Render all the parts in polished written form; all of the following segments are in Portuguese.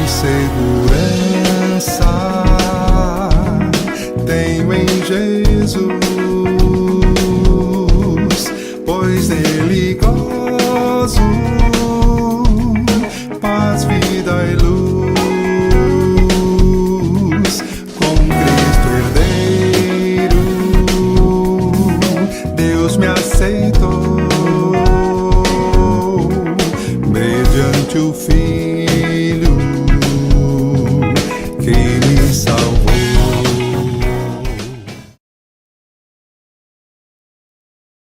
segurança tenho em Jesus, pois nele gozo paz, vida e luz. Com Cristo herdeiro, Deus me aceitou mediante o Filho que me salvou.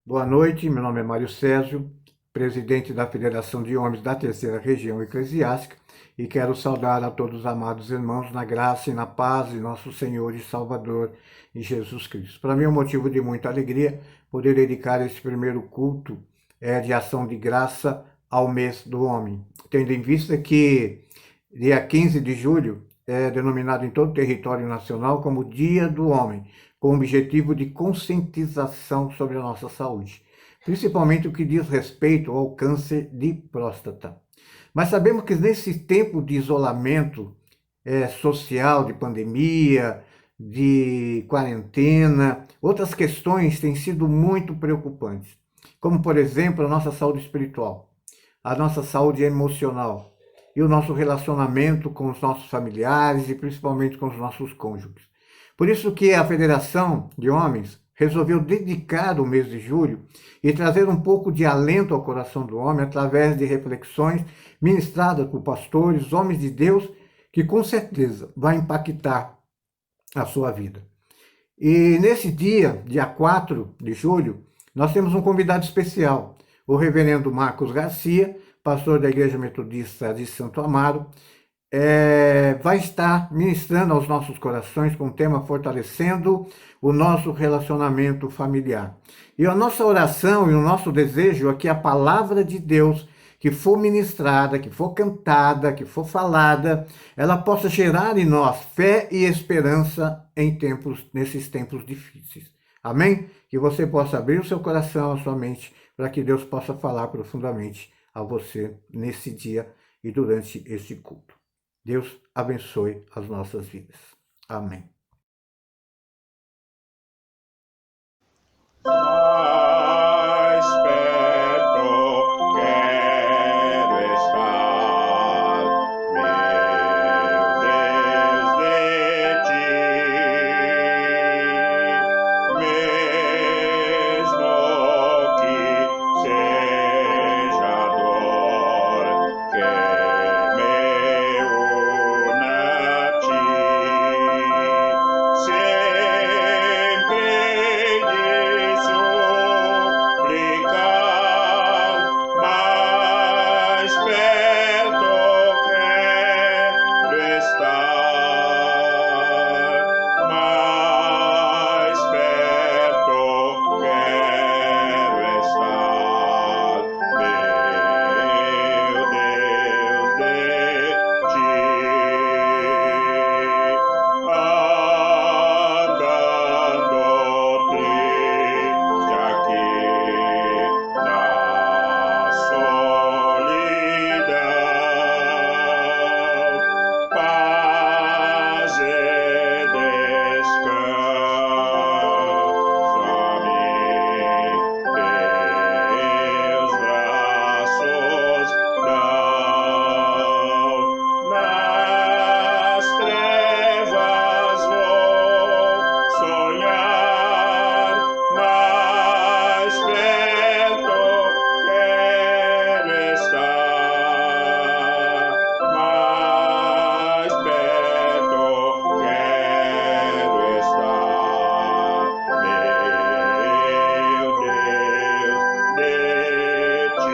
Boa noite, meu nome é Mário Césio, presidente da Federação de Homens da Terceira Região Eclesiástica, e quero saudar a todos os amados irmãos na graça e na paz de nosso Senhor e Salvador Jesus Cristo. Para mim é um motivo de muita alegria poder dedicar esse primeiro culto de ação de graça ao mês do homem, tendo em vista que dia 15 de julho é denominado em todo o território nacional como Dia do Homem, com o objetivo de conscientização sobre a nossa saúde, principalmente o que diz respeito ao câncer de próstata. Mas sabemos que nesse tempo de isolamento social, de pandemia, de quarentena, outras questões têm sido muito preocupantes, como por exemplo a nossa saúde espiritual, a nossa saúde emocional e o nosso relacionamento com os nossos familiares e principalmente com os nossos cônjuges. Por isso que a Federação de Homens resolveu dedicar o mês de julho e trazer um pouco de alento ao coração do homem através de reflexões ministradas por pastores, homens de Deus, que com certeza vai impactar a sua vida. E nesse dia 4 de julho, nós temos um convidado especial, o reverendo Marcos Garcia, pastor da Igreja Metodista de Santo Amaro, vai estar ministrando aos nossos corações com o tema fortalecendo o nosso relacionamento familiar. E a nossa oração e o nosso desejo é que a palavra de Deus que for ministrada, que for cantada, que for falada, ela possa gerar em nós fé e esperança nesses tempos difíceis. Amém? Que você possa abrir o seu coração, a sua mente, para que Deus possa falar profundamente a você nesse dia e durante este culto. Deus abençoe as nossas vidas. Amém. Mais perto quero estar, meu Deus, de ti, mesmo que seja dor que me una a ti, sempre de suplicar, mais perto quero estar, mais perto quero estar, meu Deus, de ti, andando triste aqui na solidão, paz e descanso a mim, teus braços dão, nas trevas vou sonhar, mais perto quero estar, mais perto quero estar, meu Deus, de ti.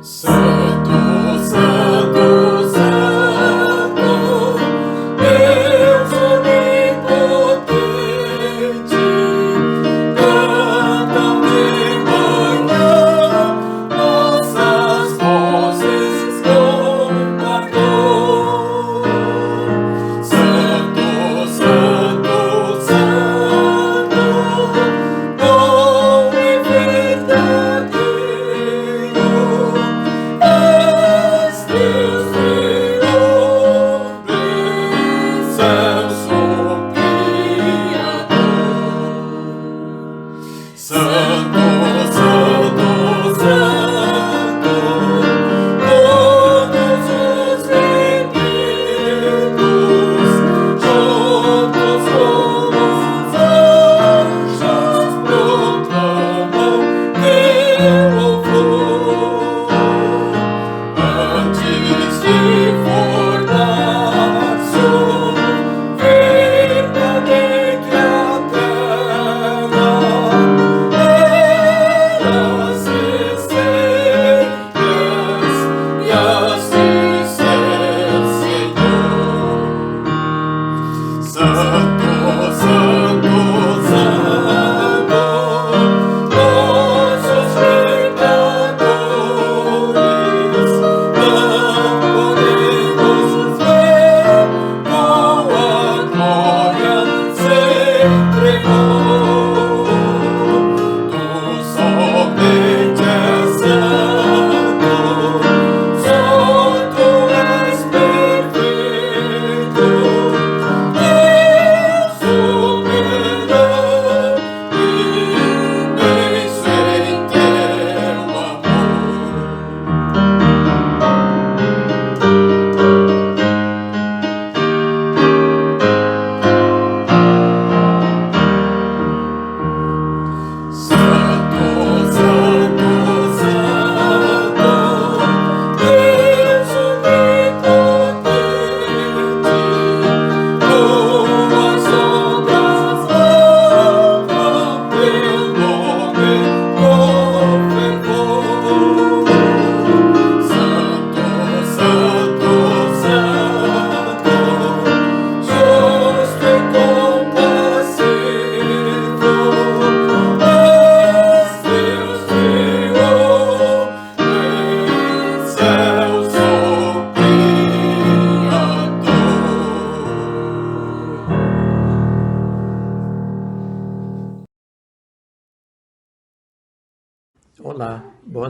Santo, Santo, Santo, Deus onipotente, cantam de manhã nossas vozes com ardor.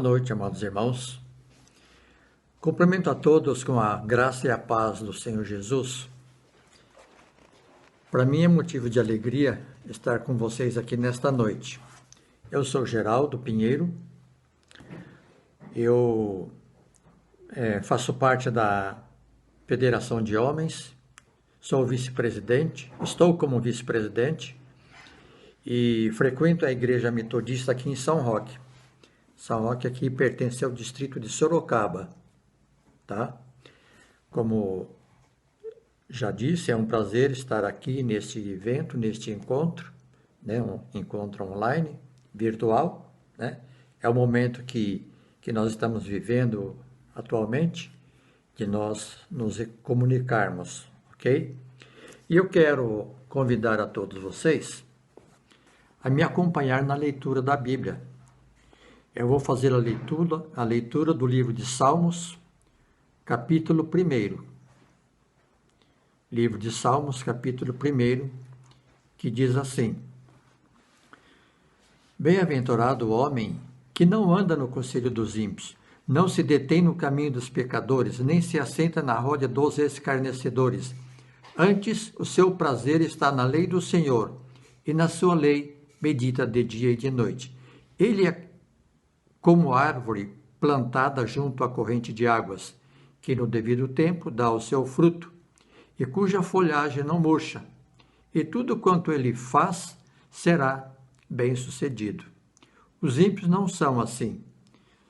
noite, amados irmãos. Cumprimento a todos com a graça e a paz do Senhor Jesus. Para mim é motivo de alegria estar com vocês aqui nesta noite. Eu sou Geraldo Pinheiro, eu faço parte da Federação de Homens, sou vice-presidente, estou como vice-presidente e frequento a Igreja Metodista aqui em São Roque. São Roque aqui pertence ao distrito de Sorocaba, tá? Como já disse, é um prazer estar aqui neste evento, neste encontro, né? Um encontro online, virtual, né? É o momento que nós estamos vivendo atualmente, de nós nos comunicarmos, ok? E eu quero convidar a todos vocês a me acompanhar na leitura da Bíblia. Eu vou fazer a leitura do livro de Salmos, capítulo 1. Livro de Salmos, capítulo 1, que diz assim: Bem-aventurado o homem que não anda no conselho dos ímpios, não se detém no caminho dos pecadores, nem se assenta na roda dos escarnecedores. Antes, o seu prazer está na lei do Senhor, e na sua lei medita de dia e de noite. Ele é como árvore plantada junto à corrente de águas, que no devido tempo dá o seu fruto, e cuja folhagem não murcha, e tudo quanto ele faz será bem-sucedido. Os ímpios não são assim.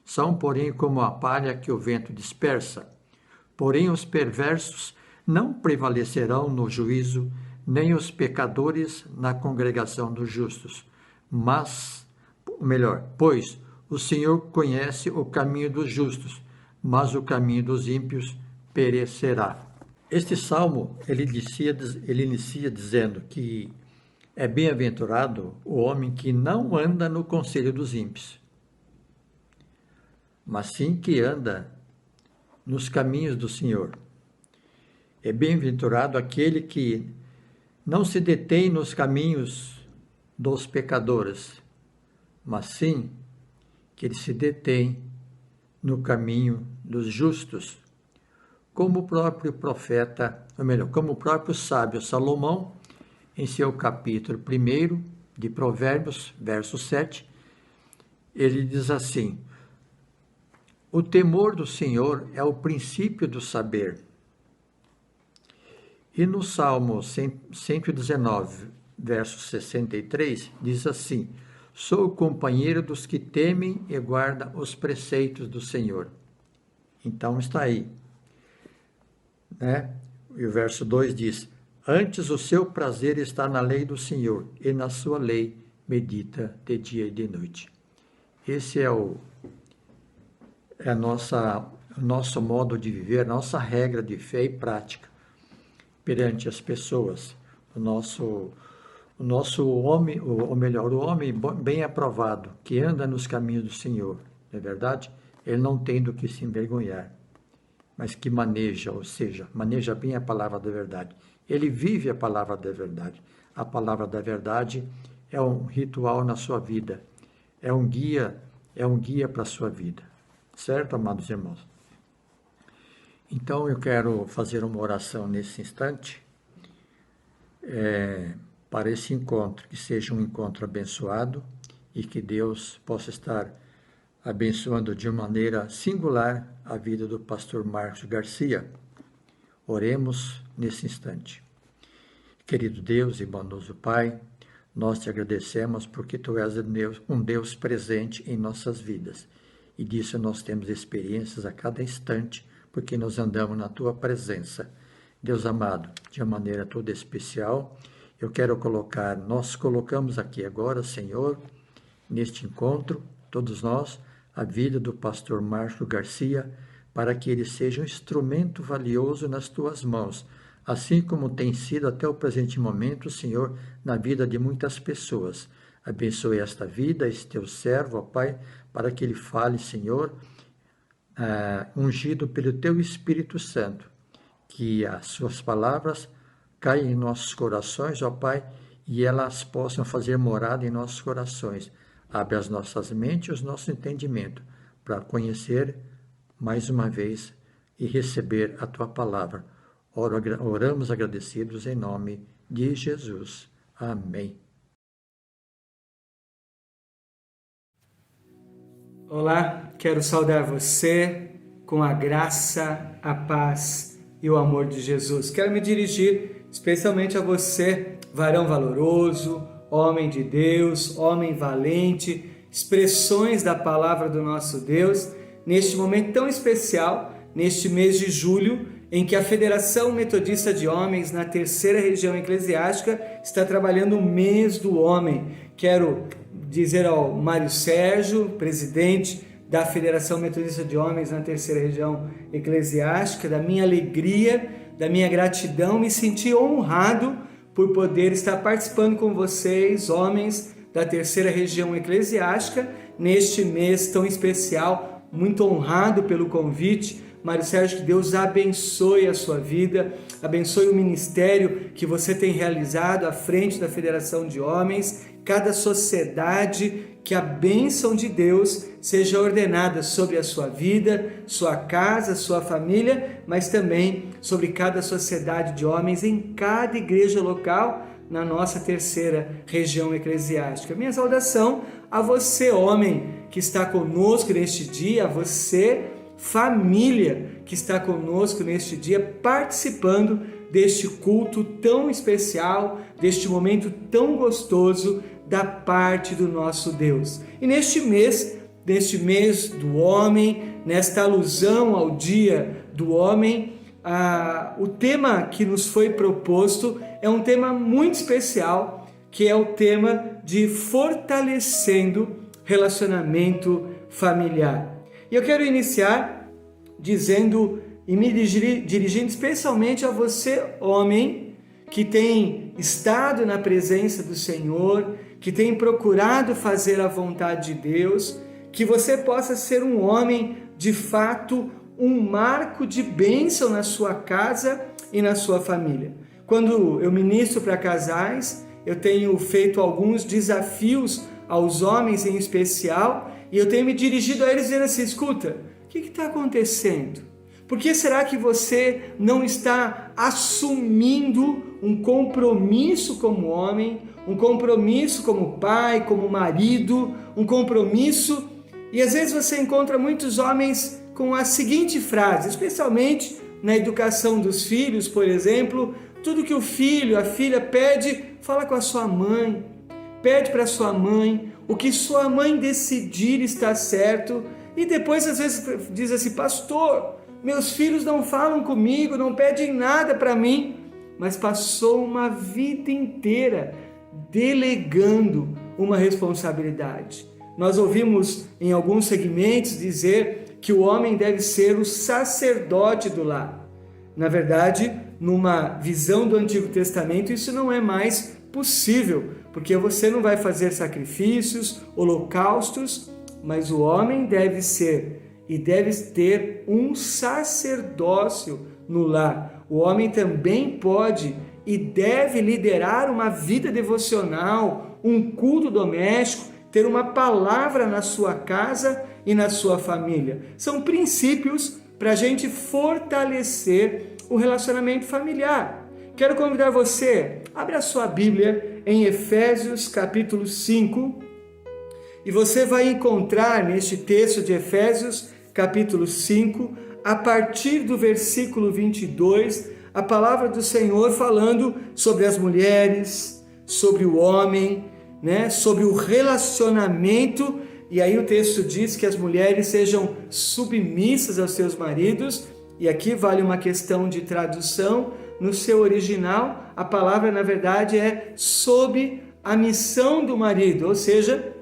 São, porém, como a palha que o vento dispersa. Porém, os perversos não prevalecerão no juízo, nem os pecadores na congregação dos justos. Pois o Senhor conhece o caminho dos justos, mas o caminho dos ímpios perecerá. Este salmo, ele inicia dizendo que é bem-aventurado o homem que não anda no conselho dos ímpios, mas sim que anda nos caminhos do Senhor. É bem-aventurado aquele que não se detém nos caminhos dos pecadores, mas sim que ele se detém no caminho dos justos, como o próprio profeta, ou melhor, como o próprio sábio Salomão, em seu capítulo 1 de Provérbios, verso 7, ele diz assim: o temor do Senhor é o princípio do saber. E no Salmo 119, verso 63, diz assim: sou o companheiro dos que temem e guardam os preceitos do Senhor. Então está aí, né? E o verso 2 diz: antes o seu prazer está na lei do Senhor, e na sua lei medita de dia e de noite. Esse é o nosso modo de viver, a nossa regra de fé e prática perante as pessoas. O nosso homem, ou melhor, o homem bem aprovado, que anda nos caminhos do Senhor, não é verdade? Ele não tem do que se envergonhar, mas que maneja, ou seja, maneja bem a palavra da verdade. Ele vive a palavra da verdade. A palavra da verdade é um ritual na sua vida, é um guia para a sua vida. Certo, amados irmãos? Então, eu quero fazer uma oração nesse instante, para esse encontro, que seja um encontro abençoado e que Deus possa estar abençoando de maneira singular a vida do pastor Marcos Garcia. Oremos nesse instante. Querido Deus e bondoso Pai, nós te agradecemos porque Tu és um Deus presente em nossas vidas. E disso nós temos experiências a cada instante, porque nós andamos na Tua presença. Deus amado, de uma maneira toda especial, nós colocamos aqui agora, Senhor, neste encontro, todos nós, a vida do pastor Marcos Garcia, para que ele seja um instrumento valioso nas Tuas mãos, assim como tem sido até o presente momento, Senhor, na vida de muitas pessoas. Abençoe esta vida, este Teu servo, ó Pai, para que ele fale, Senhor, ungido pelo Teu Espírito Santo, que as Suas palavras caiam em nossos corações, ó Pai, e elas possam fazer morada em nossos corações. Abre as nossas mentes e os nossos entendimentos, para conhecer mais uma vez e receber a tua palavra. Oramos agradecidos em nome de Jesus. Amém. Olá, quero saudar você com a graça, a paz e o amor de Jesus. Quero me dirigir especialmente a você, varão valoroso, homem de Deus, homem valente, expressões da palavra do nosso Deus, neste momento tão especial, neste mês de julho, em que a Federação Metodista de Homens, na terceira região eclesiástica, está trabalhando o mês do homem. Quero dizer ao Mário Sérgio, presidente da Federação Metodista de Homens na terceira região eclesiástica, da minha alegria, da minha gratidão, me senti honrado por poder estar participando com vocês, homens da terceira região eclesiástica, neste mês tão especial. Muito honrado pelo convite. Mário Sérgio, que Deus abençoe a sua vida, abençoe o ministério que você tem realizado à frente da Federação de Homens, cada sociedade, que a bênção de Deus seja ordenada sobre a sua vida, sua casa, sua família, mas também sobre cada sociedade de homens em cada igreja local na nossa terceira região eclesiástica. Minha saudação a você, homem, que está conosco neste dia, a você, família, que está conosco neste dia, participando deste culto tão especial, deste momento tão gostoso da parte do nosso Deus. E neste mês do homem, nesta alusão ao dia do homem, o tema que nos foi proposto é um tema muito especial, que é o tema de fortalecendo relacionamento familiar. E eu quero iniciar dizendo e me dirigindo especialmente a você, homem, que tem estado na presença do Senhor, que tem procurado fazer a vontade de Deus, que você possa ser um homem, de fato, um marco de bênção na sua casa e na sua família. Quando eu ministro para casais, eu tenho feito alguns desafios aos homens em especial, e eu tenho me dirigido a eles dizendo assim: escuta, o que está acontecendo? Por que será que você não está assumindo um compromisso como homem, um compromisso como pai, como marido, um compromisso? E às vezes você encontra muitos homens com a seguinte frase, especialmente na educação dos filhos, por exemplo: tudo que o filho, a filha pede, fala com a sua mãe, pede para sua mãe, o que sua mãe decidir está certo. E depois às vezes diz assim: pastor, meus filhos não falam comigo, não pedem nada para mim, mas passou uma vida inteira delegando uma responsabilidade. Nós ouvimos em alguns segmentos dizer que o homem deve ser o sacerdote do lar. Na verdade, numa visão do Antigo Testamento, isso não é mais possível, porque você não vai fazer sacrifícios, holocaustos, mas o homem deve ser e deve ter um sacerdócio no lar. O homem também pode e deve liderar uma vida devocional, um culto doméstico, ter uma palavra na sua casa e na sua família. São princípios para a gente fortalecer o relacionamento familiar. Quero convidar você, abre a sua Bíblia em Efésios capítulo 5, e você vai encontrar neste texto de Efésios capítulo 5, a partir do versículo 22, a palavra do Senhor falando sobre as mulheres, sobre o homem, sobre o relacionamento. E aí o texto diz que as mulheres sejam submissas aos seus maridos, e aqui vale uma questão de tradução. No seu original, a palavra na verdade é sob a missão do marido, ou seja,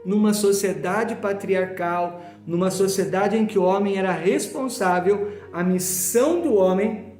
numa sociedade patriarcal, numa sociedade em que o homem era responsável, a missão do homem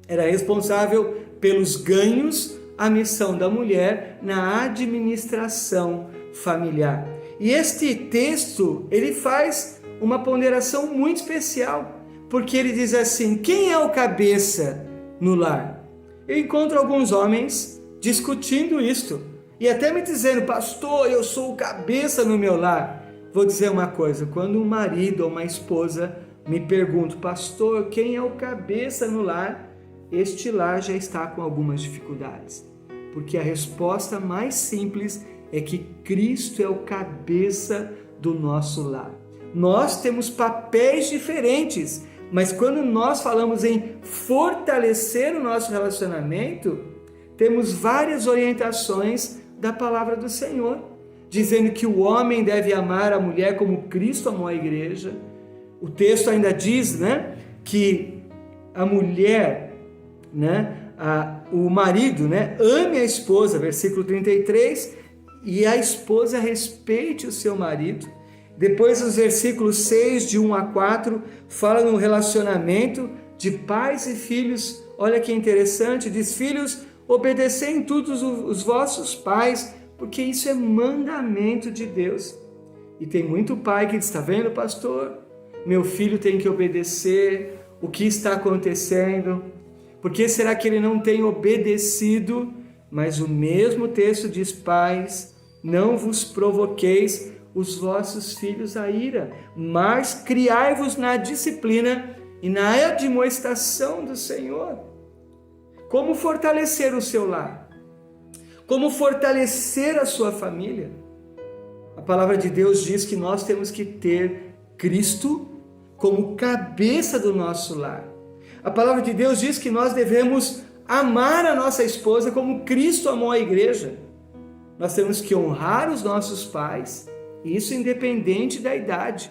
era responsável pelos ganhos, a missão da mulher na administração familiar. E este texto, ele faz uma ponderação muito especial, porque ele diz assim: quem é o cabeça no lar? Eu encontro alguns homens discutindo isto, e até me dizendo: pastor, eu sou o cabeça no meu lar. vou dizer uma coisa, quando um marido ou uma esposa me pergunta, pastor, quem é o cabeça no lar? Este lar já está com algumas dificuldades, porque a resposta mais simples é que Cristo é o cabeça do nosso lar. Nós temos papéis diferentes, mas quando nós falamos em fortalecer o nosso relacionamento, temos várias orientações da palavra do Senhor, dizendo que o homem deve amar a mulher como Cristo amou a igreja. O texto ainda diz, que a mulher, o marido, ame a esposa, versículo 33, e a esposa respeite o seu marido. Depois, os versículos 6, de 1 a 4, fala no relacionamento de pais e filhos. Olha que interessante, diz, filhos, obedecei em tudo os vossos pais, porque isso é mandamento de Deus. E tem muito pai que diz, está vendo, pastor? Meu filho tem que obedecer, o que está acontecendo? Por que será que ele não tem obedecido? Mas o mesmo texto diz, pais, não vos provoqueis os vossos filhos à ira, mas criai-vos na disciplina e na admoestação do Senhor. Como fortalecer o seu lar? Como fortalecer a sua família? A palavra de Deus diz que nós temos que ter Cristo como cabeça do nosso lar. A palavra de Deus diz que nós devemos amar a nossa esposa como Cristo amou a igreja. Nós temos que honrar os nossos pais, isso independente da idade.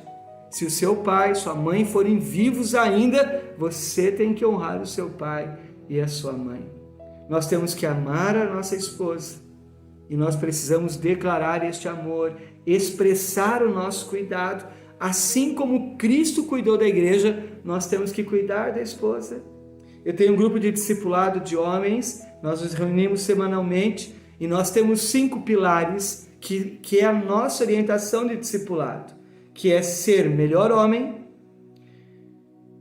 Se o seu pai, sua mãe forem vivos ainda, você tem que honrar o seu pai e a sua mãe. Nós temos que amar a nossa esposa e nós precisamos declarar este amor, expressar o nosso cuidado. Assim como Cristo cuidou da igreja, nós temos que cuidar da esposa. Eu tenho um grupo de discipulado de homens, nós nos reunimos semanalmente e nós temos 5 pilares que é a nossa orientação de discipulado, que é ser melhor homem,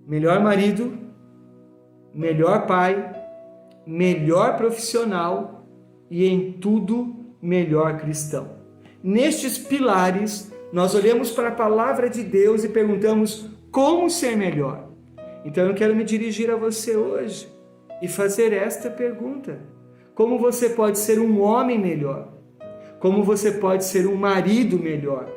melhor marido, melhor pai, melhor profissional e em tudo melhor cristão. Nestes pilares, nós olhamos para a palavra de Deus e perguntamos como ser melhor. Então eu quero me dirigir a você hoje e fazer esta pergunta: como você pode ser um homem melhor? Como você pode ser um marido melhor?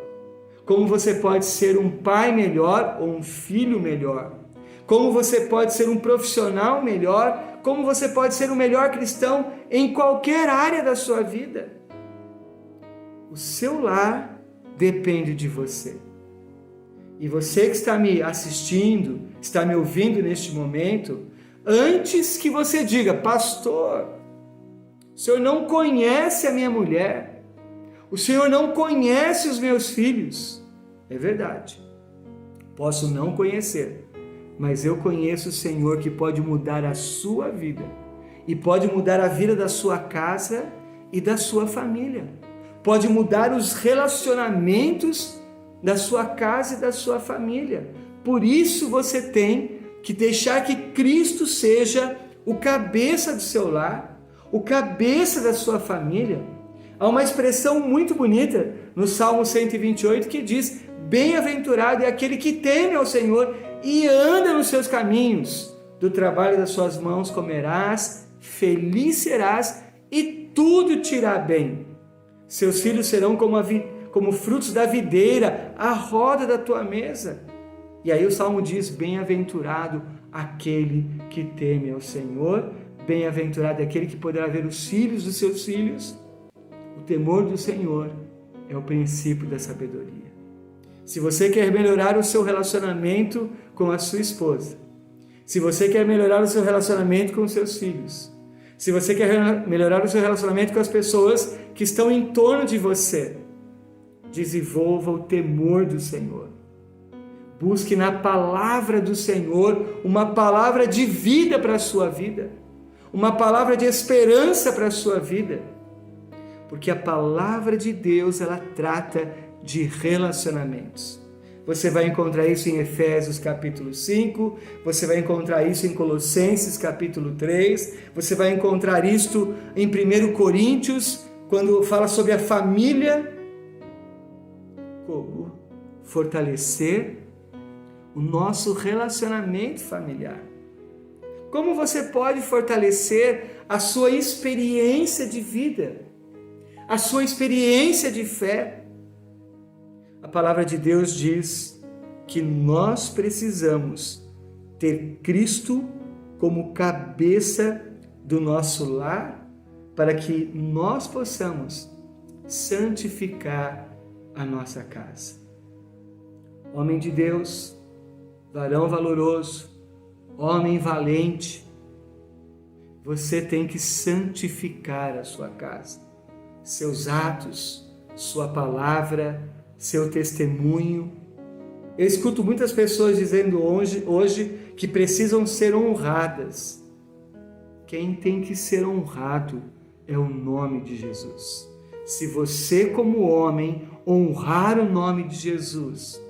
Como você pode ser um pai melhor ou um filho melhor? Como você pode ser um profissional melhor? Como você pode ser um melhor cristão em qualquer área da sua vida? O seu lar depende de você. E você que está me assistindo, está me ouvindo neste momento, antes que você diga, pastor, o senhor não conhece a minha mulher, o senhor não conhece os meus filhos. É verdade, posso não conhecer, mas eu conheço o Senhor que pode mudar a sua vida e pode mudar a vida da sua casa e da sua família. Pode mudar os relacionamentos da sua casa e da sua família. Por isso você tem que deixar que Cristo seja o cabeça do seu lar, o cabeça da sua família. Há uma expressão muito bonita no Salmo 128 que diz: bem-aventurado é aquele que teme ao Senhor e anda nos seus caminhos. Do trabalho das suas mãos comerás, feliz serás e tudo te irá bem. Seus filhos serão como frutos da videira, à roda da tua mesa. E aí o Salmo diz: bem-aventurado aquele que teme ao Senhor, bem-aventurado aquele que poderá ver os filhos dos seus filhos. O temor do Senhor é o princípio da sabedoria. Se você quer melhorar o seu relacionamento com a sua esposa, se você quer melhorar o seu relacionamento com os seus filhos, se você quer melhorar o seu relacionamento com as pessoas que estão em torno de você, desenvolva o temor do Senhor. Busque na palavra do Senhor uma palavra de vida para a sua vida, uma palavra de esperança para a sua vida, porque a palavra de Deus, ela trata de relacionamentos. Você vai encontrar isso em Efésios capítulo 5, você vai encontrar isso em Colossenses capítulo 3, você vai encontrar isto em 1 Coríntios, quando fala sobre a família como fortalecer o nosso relacionamento familiar. Como você pode fortalecer a sua experiência de vida, a sua experiência de fé? A palavra de Deus diz que nós precisamos ter Cristo como cabeça do nosso lar, para que nós possamos santificar a nossa casa. Homem de Deus, varão valoroso, homem valente, você tem que santificar a sua casa, seus atos, sua palavra, seu testemunho. Eu escuto muitas pessoas dizendo hoje que precisam ser honradas. Quem tem que ser honrado é o nome de Jesus. Se você, como homem, honrar o nome de Jesus,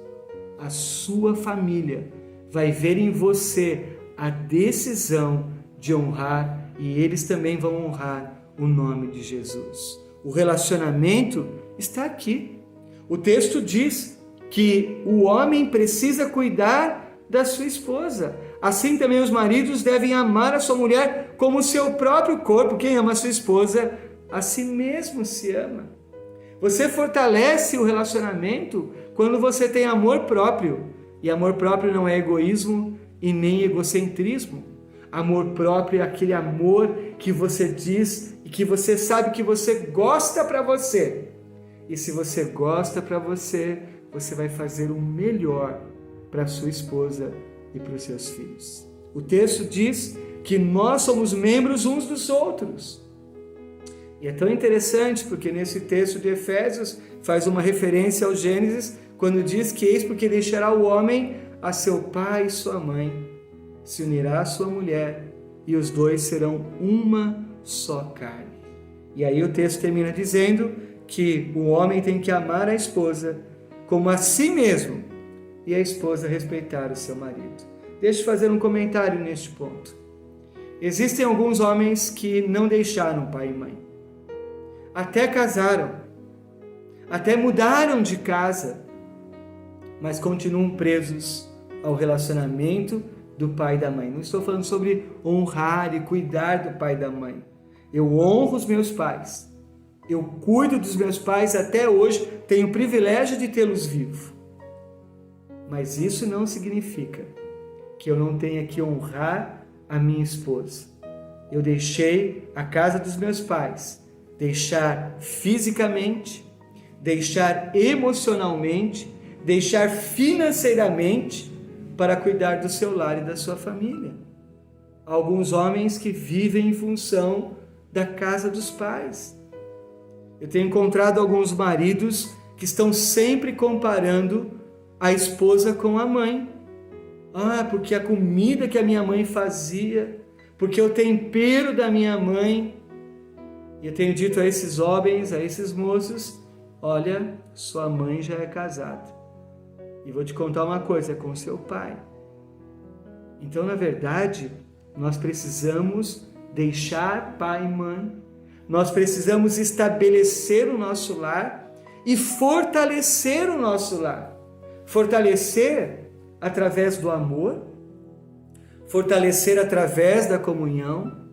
a sua família vai ver em você a decisão de honrar, e eles também vão honrar o nome de Jesus. O relacionamento está aqui. O texto diz que o homem precisa cuidar da sua esposa. Assim também os maridos devem amar a sua mulher como o seu próprio corpo. Quem ama a sua esposa, a si mesmo se ama. Você fortalece o relacionamento quando você tem amor próprio. E amor próprio não é egoísmo e nem egocentrismo. Amor próprio é aquele amor que você diz e que você sabe que você gosta para você. E se você gosta para você, você vai fazer o melhor para a sua esposa e para os seus filhos. O texto diz que nós somos membros uns dos outros. E é tão interessante porque nesse texto de Efésios faz uma referência ao Gênesis, quando diz que eis porque deixará o homem a seu pai e sua mãe, se unirá à sua mulher, e os dois serão uma só carne. E aí o texto termina dizendo que o homem tem que amar a esposa como a si mesmo, e a esposa respeitar o seu marido. Deixa eu fazer um comentário neste ponto. Existem alguns homens que não deixaram pai e mãe, até casaram, até mudaram de casa, mas continuam presos ao relacionamento do pai e da mãe. Não estou falando sobre honrar e cuidar do pai e da mãe. Eu honro os meus pais, eu cuido dos meus pais até hoje, tenho o privilégio de tê-los vivos. Mas isso não significa que eu não tenha que honrar a minha esposa. Eu deixei a casa dos meus pais, deixar fisicamente, deixar emocionalmente, deixar financeiramente para cuidar do seu lar e da sua família. Há alguns homens que vivem em função da casa dos pais. Eu tenho encontrado alguns maridos que estão sempre comparando a esposa com a mãe. Porque a comida que a minha mãe fazia, porque o tempero da minha mãe. E eu tenho dito a esses homens, a esses moços, olha, sua mãe já é casada. E vou te contar uma coisa, é com seu pai. Então, na verdade, nós precisamos deixar pai e mãe, nós precisamos estabelecer o nosso lar e fortalecer o nosso lar. Fortalecer através do amor, fortalecer através da comunhão,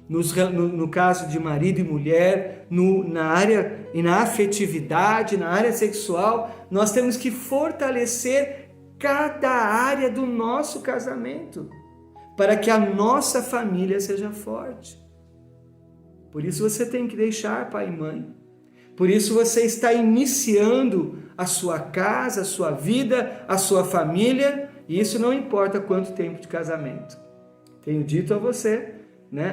no caso de marido e mulher, na área e na afetividade, na área sexual, nós temos que fortalecer cada área do nosso casamento, para que a nossa família seja forte. Por isso você tem que deixar pai e mãe. Por isso você está iniciando a sua casa, a sua vida, a sua família, e isso não importa quanto tempo de casamento. Tenho dito a você,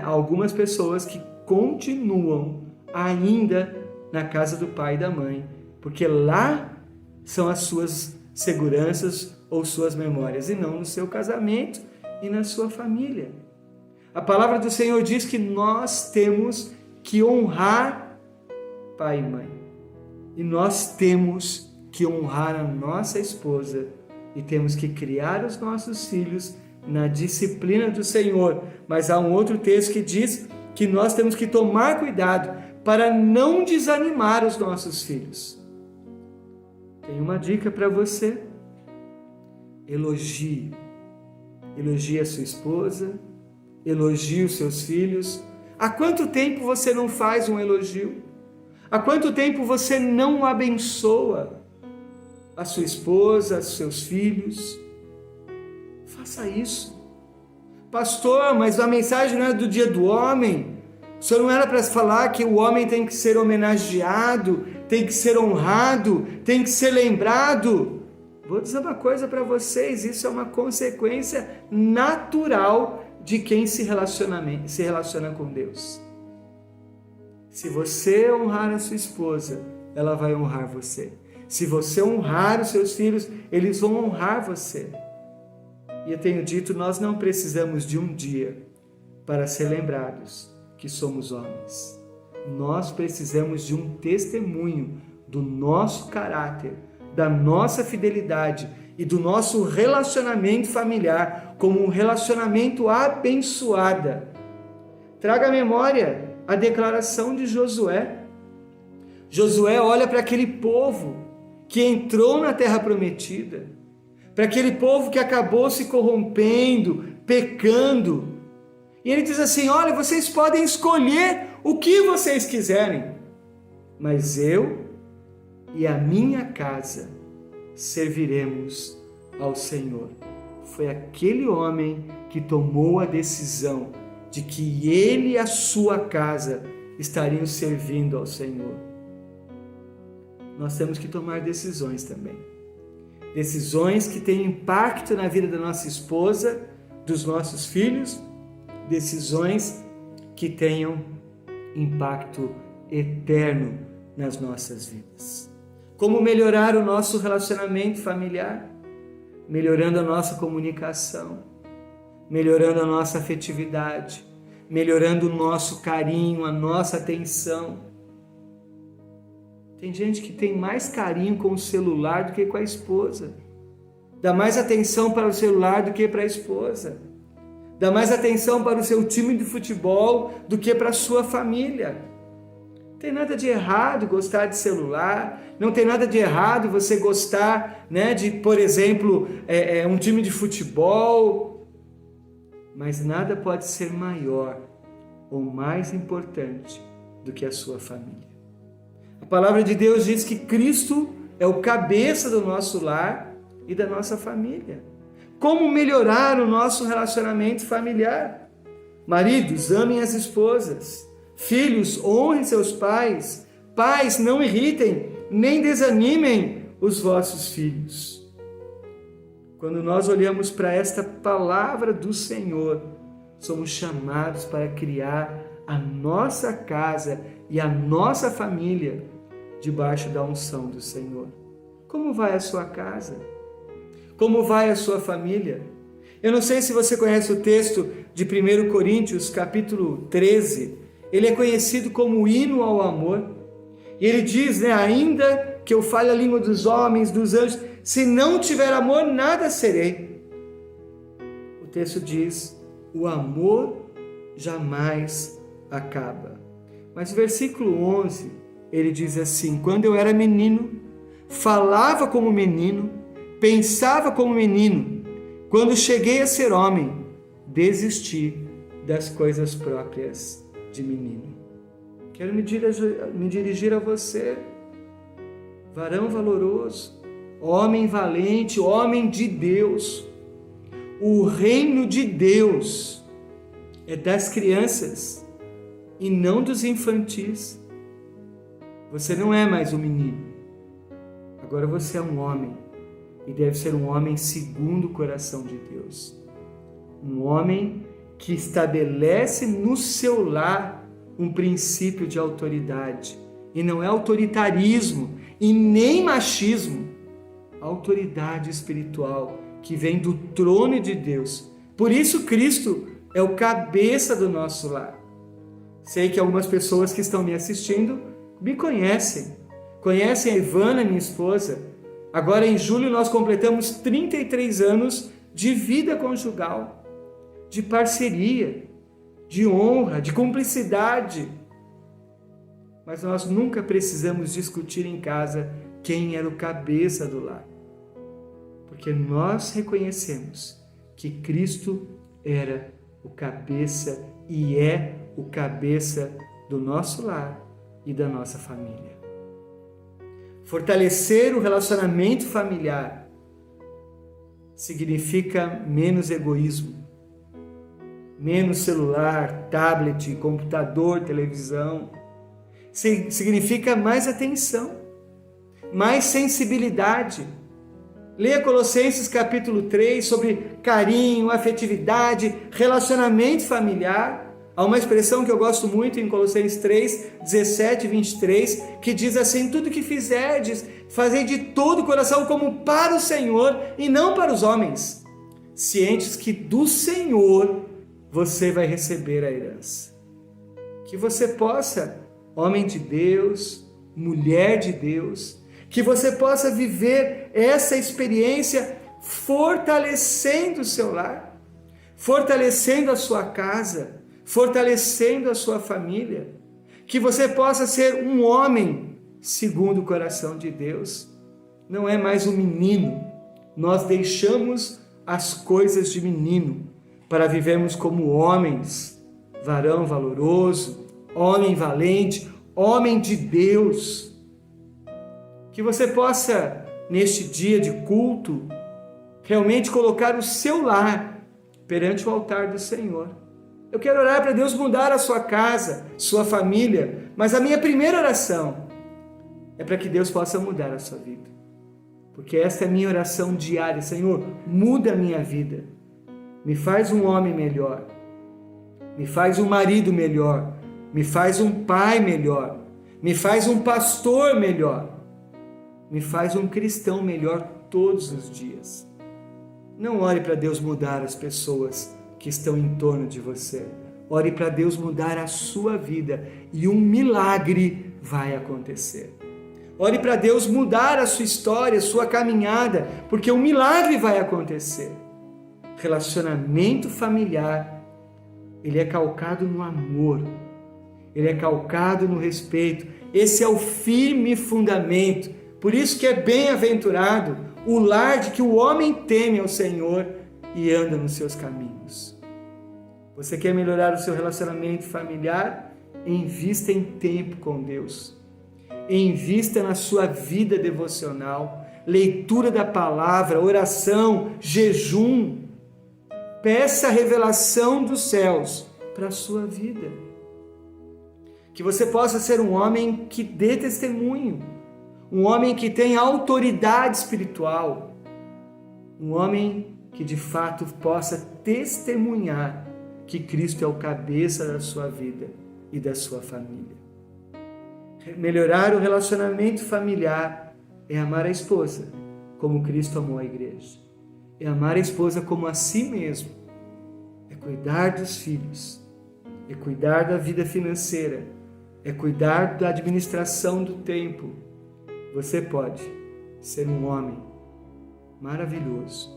algumas pessoas que continuam ainda na casa do pai e da mãe, porque lá são as suas seguranças ou suas memórias, e não no seu casamento e na sua família. A palavra do Senhor diz que nós temos que honrar pai e mãe, e nós temos que honrar a nossa esposa, e temos que criar os nossos filhos na disciplina do Senhor. Mas há um outro texto que diz que nós temos que tomar cuidado para não desanimar os nossos filhos. Tem uma dica para você. Elogie. Elogie a sua esposa, elogie os seus filhos. Há quanto tempo você não faz um elogio? Há quanto tempo você não abençoa a sua esposa, os seus filhos? Faça isso. Pastor, mas a mensagem não é do Dia do Homem. O senhor não era para falar que o homem tem que ser homenageado, tem que ser honrado, tem que ser lembrado? Vou dizer uma coisa para vocês, isso é uma consequência natural de quem se relaciona com Deus. Se você honrar a sua esposa, ela vai honrar você. Se você honrar os seus filhos, eles vão honrar você. E eu tenho dito, nós não precisamos de um dia para ser lembrados que somos homens. Nós precisamos de um testemunho do nosso caráter, da nossa fidelidade e do nosso relacionamento familiar como um relacionamento abençoado. Traga à memória a declaração de Josué. Josué olha para aquele povo que entrou na terra prometida, para aquele povo que acabou se corrompendo, pecando. E ele diz assim: olha, vocês podem escolher o que vocês quiserem, mas eu e a minha casa serviremos ao Senhor. Foi aquele homem que tomou a decisão de que ele e a sua casa estariam servindo ao Senhor. Nós temos que tomar decisões também. Decisões que têm impacto na vida da nossa esposa, dos nossos filhos, decisões que tenham impacto eterno nas nossas vidas. Como melhorar o nosso relacionamento familiar? Melhorando a nossa comunicação, melhorando a nossa afetividade, melhorando o nosso carinho, a nossa atenção. Tem gente que tem mais carinho com o celular do que com a esposa. Dá mais atenção para o celular do que para a esposa. Dá mais atenção para o seu time de futebol do que para a sua família. Não tem nada de errado gostar de celular, não tem nada de errado você gostar, de, por exemplo, um time de futebol, mas nada pode ser maior ou mais importante do que a sua família. A palavra de Deus diz que Cristo é o cabeça do nosso lar e da nossa família. Como melhorar o nosso relacionamento familiar? Maridos, amem as esposas. Filhos, honrem seus pais. Pais, não irritem, nem desanimem os vossos filhos. Quando nós olhamos para esta palavra do Senhor, somos chamados para criar a nossa casa e a nossa família debaixo da unção do Senhor. Como vai a sua casa? Como vai a sua família? Eu não sei se você conhece o texto de 1 Coríntios, capítulo 13. Ele é conhecido como o hino ao amor. E ele diz, ainda que eu fale a língua dos homens, dos anjos, se não tiver amor, nada serei. O texto diz, o amor jamais acaba. Mas o versículo 11, ele diz assim, quando eu era menino, falava como menino, pensava como menino. Quando cheguei a ser homem, desisti das coisas próprias de menino. Quero me dirigir a você, varão valoroso, homem valente, homem de Deus. O reino de Deus é das crianças e não dos infantis. Você não é mais um menino. Agora você é um homem e deve ser um homem segundo o coração de Deus. Um homem que estabelece no seu lar um princípio de autoridade. E não é autoritarismo e nem machismo. Autoridade espiritual que vem do trono de Deus. Por isso Cristo é o cabeça do nosso lar. Sei que algumas pessoas que estão me assistindo me conhecem. Conhecem a Ivana, minha esposa. Agora em julho nós completamos 33 anos de vida conjugal, de parceria, de honra, de cumplicidade. Mas nós nunca precisamos discutir em casa quem era o cabeça do lar. Porque nós reconhecemos que Cristo era o cabeça e é o cabeça do nosso lar e da nossa família. Fortalecer o relacionamento familiar significa menos egoísmo, menos celular, tablet, computador, televisão. Significa mais atenção, mais sensibilidade. Leia Colossenses capítulo 3 sobre carinho, afetividade, relacionamento familiar. Há uma expressão que eu gosto muito em Colossenses 3, 17 e 23, que diz assim: tudo que fizerdes, fazei de todo o coração como para o Senhor e não para os homens, cientes que do Senhor você vai receber a herança. Que você possa, homem de Deus, mulher de Deus, que você possa viver essa experiência fortalecendo o seu lar, fortalecendo a sua casa, fortalecendo a sua família, que você possa ser um homem segundo o coração de Deus. Não é mais um menino, nós deixamos as coisas de menino para vivermos como homens, varão valoroso, homem valente, homem de Deus. Que você possa, neste dia de culto, realmente colocar o seu lar perante o altar do Senhor. Eu quero orar para Deus mudar a sua casa, sua família, mas a minha primeira oração é para que Deus possa mudar a sua vida. Porque esta é a minha oração diária. Senhor, muda a minha vida. Me faz um homem melhor. Me faz um marido melhor. Me faz um pai melhor. Me faz um pastor melhor. Me faz um cristão melhor todos os dias. Não ore para Deus mudar as pessoas que estão em torno de você. Ore para Deus mudar a sua vida e um milagre vai acontecer. Ore para Deus mudar a sua história, a sua caminhada, porque um milagre vai acontecer. Relacionamento familiar, ele é calcado no amor, ele é calcado no respeito. Esse é o firme fundamento. Por isso que é bem-aventurado o lar de que o homem teme ao Senhor e anda nos seus caminhos. Você quer melhorar o seu relacionamento familiar? Invista em tempo com Deus. Invista na sua vida devocional, leitura da palavra, oração, jejum. Peça a revelação dos céus para a sua vida. Que você possa ser um homem que dê testemunho, um homem que tenha autoridade espiritual, um homem que de fato possa testemunhar que Cristo é o cabeça da sua vida e da sua família. Melhorar o relacionamento familiar é amar a esposa como Cristo amou a igreja. É amar a esposa como a si mesmo. É cuidar dos filhos. É cuidar da vida financeira. É cuidar da administração do tempo. Você pode ser um homem maravilhoso,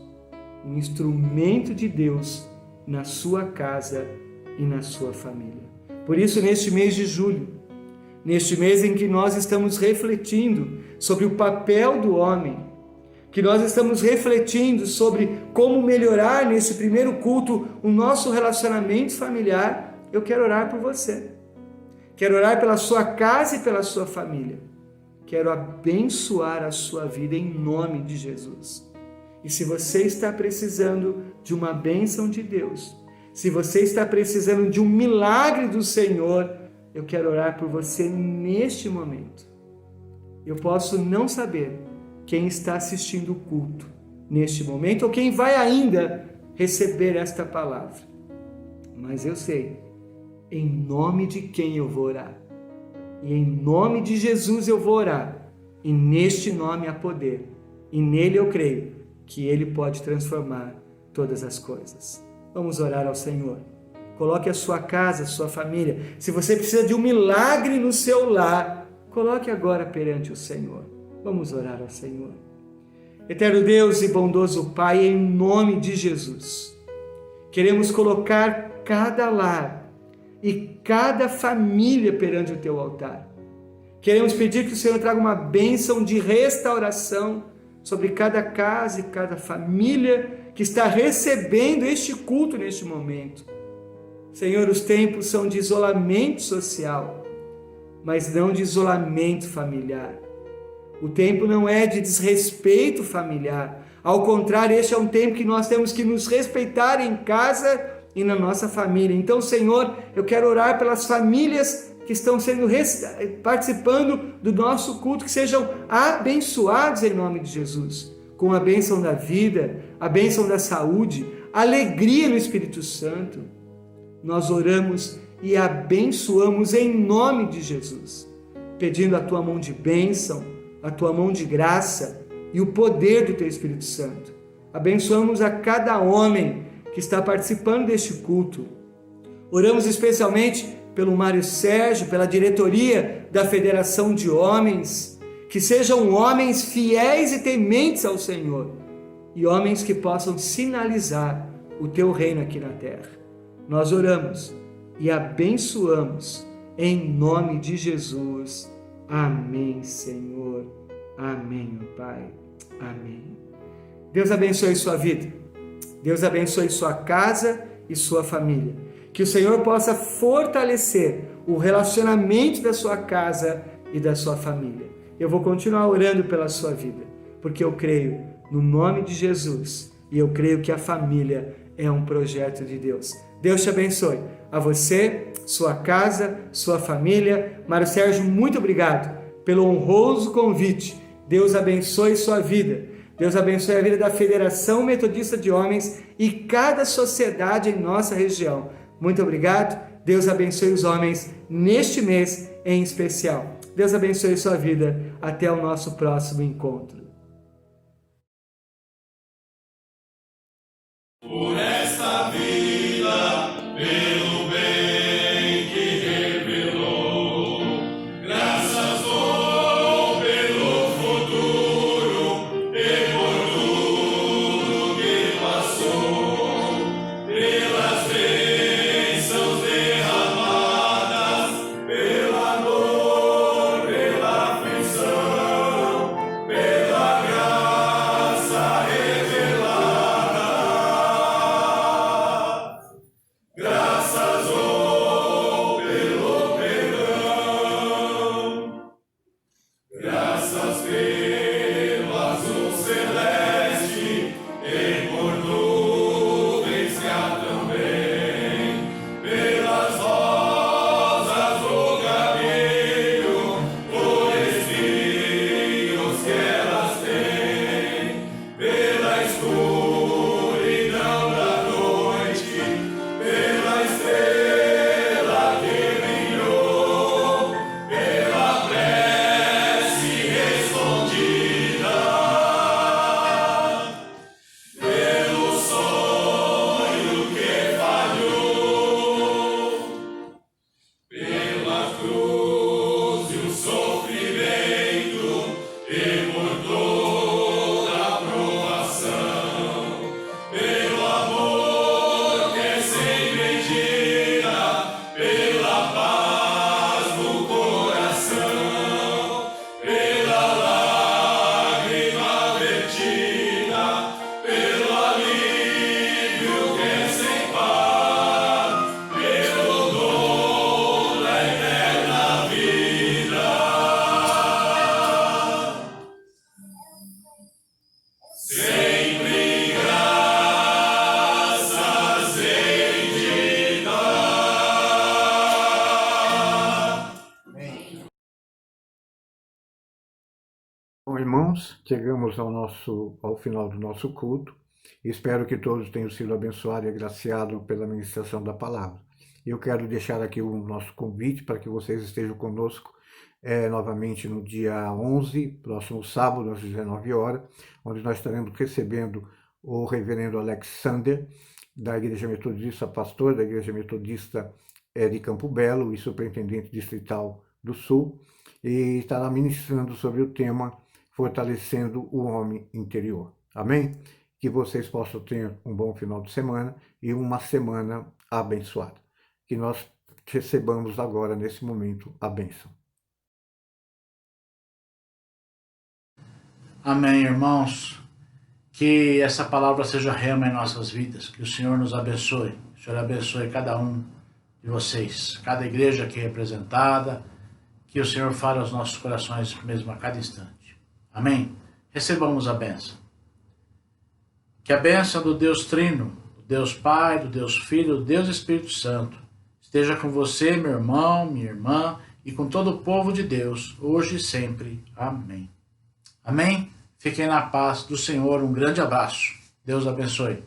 um instrumento de Deus na sua casa e na sua família. Por isso, neste mês de julho, neste mês em que nós estamos refletindo sobre o papel do homem, que nós estamos refletindo sobre como melhorar nesse primeiro culto o nosso relacionamento familiar, eu quero orar por você. Quero orar pela sua casa e pela sua família. Quero abençoar a sua vida em nome de Jesus. E se você está precisando de uma bênção de Deus, se você está precisando de um milagre do Senhor, eu quero orar por você neste momento. Eu posso não saber quem está assistindo o culto neste momento ou quem vai ainda receber esta palavra, mas eu sei em nome de quem eu vou orar. E em nome de Jesus eu vou orar. E neste nome há poder. E nele eu creio que ele pode transformar todas as coisas. Vamos orar ao Senhor. Coloque a sua casa, a sua família. Se você precisa de um milagre no seu lar, coloque agora perante o Senhor. Vamos orar ao Senhor. Eterno Deus e bondoso Pai, em nome de Jesus, queremos colocar cada lar e cada família perante o teu altar. Queremos pedir que o Senhor traga uma bênção de restauração sobre cada casa e cada família que está recebendo este culto neste momento. Senhor, os tempos são de isolamento social, mas não de isolamento familiar. O tempo não é de desrespeito familiar. Ao contrário, este é um tempo que nós temos que nos respeitar em casa e na nossa família. Então, Senhor, eu quero orar pelas famílias que estão participando do nosso culto, que sejam abençoados em nome de Jesus, com a bênção da vida, a bênção da saúde, alegria no Espírito Santo. Nós oramos e abençoamos em nome de Jesus, pedindo a tua mão de bênção, a tua mão de graça e o poder do teu Espírito Santo. Abençoamos a cada homem que está participando deste culto. Oramos especialmente pelo Mário Sérgio, pela diretoria da Federação de Homens, que sejam homens fiéis e tementes ao Senhor, e homens que possam sinalizar o teu reino aqui na terra. Nós oramos e abençoamos em nome de Jesus. Amém, Senhor. Amém, ó Pai. Amém. Deus abençoe sua vida. Deus abençoe sua casa e sua família. Que o Senhor possa fortalecer o relacionamento da sua casa e da sua família. Eu vou continuar orando pela sua vida, porque eu creio no nome de Jesus e eu creio que a família é um projeto de Deus. Deus te abençoe. A você, sua casa, sua família. Mário Sérgio, muito obrigado pelo honroso convite. Deus abençoe sua vida. Deus abençoe a vida da Federação Metodista de Homens e cada sociedade em nossa região. Muito obrigado. Deus abençoe os homens neste mês em especial. Deus abençoe sua vida. Até o nosso próximo encontro. Por esta vida, pelo bem que revelou, graças dou pelo futuro e por tudo que passou, pelas bênçãos derramadas, pela dor, pela aflição, pela graça revelada. Graças dou pelo perdão, graças pelo azul celeste e por nuvens que há também, pelas rosas do caminho, por espinhos que elas têm, pela escuridão da noite, pela estrela que brilhou, pela prece respondida, pelo sonho que falhou, pela cruz e o sofrimento e por toda a provação, pelo amor que é sem medida, pela paz no coração, pela lágrima vertida, pelo alívio que é sem par, pelo dom da eterna vida. Sempre graças hei de dar. Bom, irmãos, chegamos ao final do nosso culto. Espero que todos tenham sido abençoados e agraciados pela ministração da palavra. Eu quero deixar aqui o nosso convite para que vocês estejam conosco novamente no dia 11, próximo sábado, às 19 horas, onde nós estaremos recebendo o reverendo Alexander, da Igreja Metodista, pastor da Igreja Metodista de Campo Belo e superintendente distrital do Sul, e estará ministrando sobre o tema Fortalecendo o Homem Interior. Amém? Que vocês possam ter um bom final de semana e uma semana abençoada. Que nós recebamos agora, nesse momento, a bênção. Amém, irmãos. Que essa palavra seja rema em nossas vidas. Que o Senhor nos abençoe. Que o Senhor abençoe cada um de vocês, cada igreja aqui representada. Que o Senhor fale aos nossos corações mesmo a cada instante. Amém? Recebamos a bênção. Que a bênção do Deus Trino, do Deus Pai, do Deus Filho, do Deus Espírito Santo, esteja com você, meu irmão, minha irmã, e com todo o povo de Deus, hoje e sempre. Amém. Amém? Fiquem na paz do Senhor. Um grande abraço. Deus abençoe.